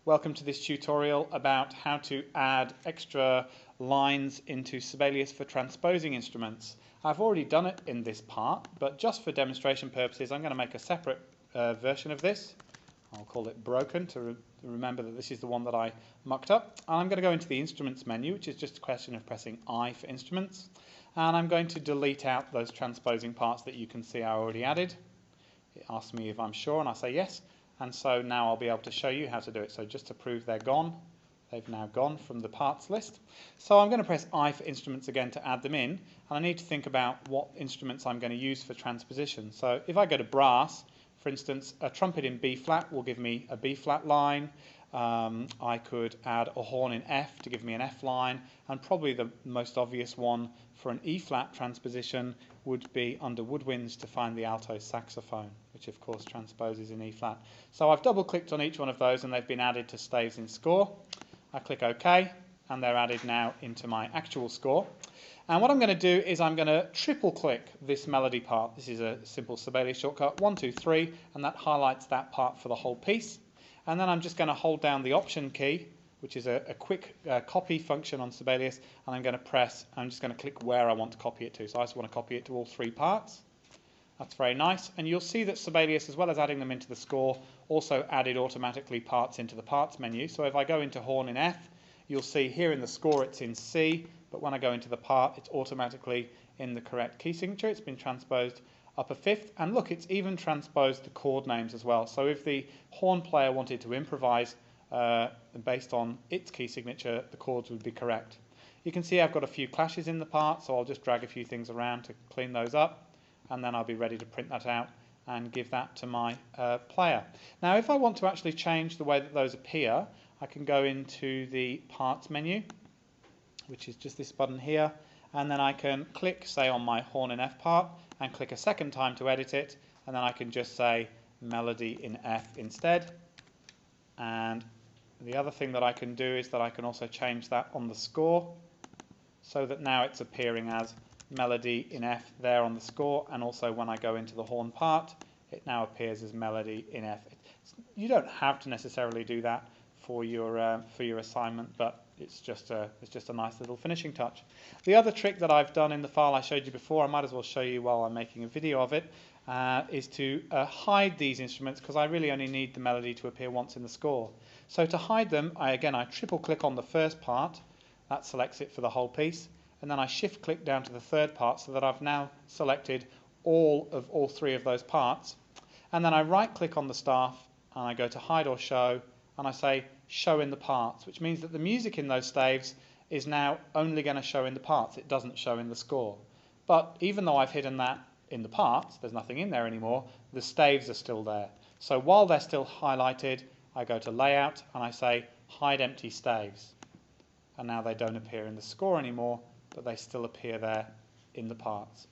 Welcome to this tutorial about how to add extra lines into Sibelius for transposing instruments. I've already done it in this part, but just for demonstration purposes I'm going to make a separate version of this. I'll call it broken to remember that this is the one that I mucked up. And I'm going to go into the instruments menu, which is just a question of pressing I for instruments, and I'm going to delete out those transposing parts that you can see I already added. It asks me if I'm sure and I say yes, and so now I'll be able to show you how to do it. So just to prove they're gone, they've now gone from the parts list. So I'm going to press I for instruments again to add them in, and I need to think about what instruments I'm going to use for transposition. So if I go to brass, for instance, a trumpet in B flat will give me a B flat line. I could add a horn in F to give me an F line, and probably the most obvious one for an E flat transposition would be under woodwinds to find the alto saxophone, which of course transposes in E flat. So I've double clicked on each one of those and they've been added to staves in score. I click OK and they're added now into my actual score. And what I'm going to do is I'm going to triple click this melody part. This is a simple Sibelius shortcut, 1, 2, 3, and that highlights that part for the whole piece. And then I'm just going to hold down the Option key, which is a quick copy function on Sibelius, and I'm just going to click where I want to copy it to. So I just want to copy it to all three parts. That's very nice. And you'll see that Sibelius, as well as adding them into the score, also added automatically parts into the parts menu. So if I go into horn in F, you'll see here in the score it's in C, but when I go into the part, it's automatically in the correct key signature. It's been transposed up a fifth, and look, it's even transposed the chord names as well. So if the horn player wanted to improvise based on its key signature, the chords would be correct. You can see I've got a few clashes in the part, so I'll just drag a few things around to clean those up, and then I'll be ready to print that out and give that to my player. Now if I want to actually change the way that those appear, I can go into the parts menu, which is just this button here, and then I can click, say, on my horn in F part, and click a second time to edit it, and then I can just say melody in F instead. And the other thing that I can do is that I can also change that on the score, so that now it's appearing as melody in F there on the score, and also when I go into the horn part, it now appears as melody in F. You don't have to necessarily do that for your assignment, but it's just a nice little finishing touch. The other trick that I've done in the file I showed you before, I might as well show you while I'm making a video of it, is to hide these instruments, because I really only need the melody to appear once in the score. So to hide them, I triple click on the first part, that selects it for the whole piece, and then I shift click down to the third part so that I've now selected all three of those parts, and then I right click on the staff and I go to hide or show, and I say show in the parts, which means that the music in those staves is now only going to show in the parts. It doesn't show in the score. But even though I've hidden that in the parts, there's nothing in there anymore, the staves are still there. So while they're still highlighted, I go to layout and I say hide empty staves. And now they don't appear in the score anymore, but they still appear there in the parts.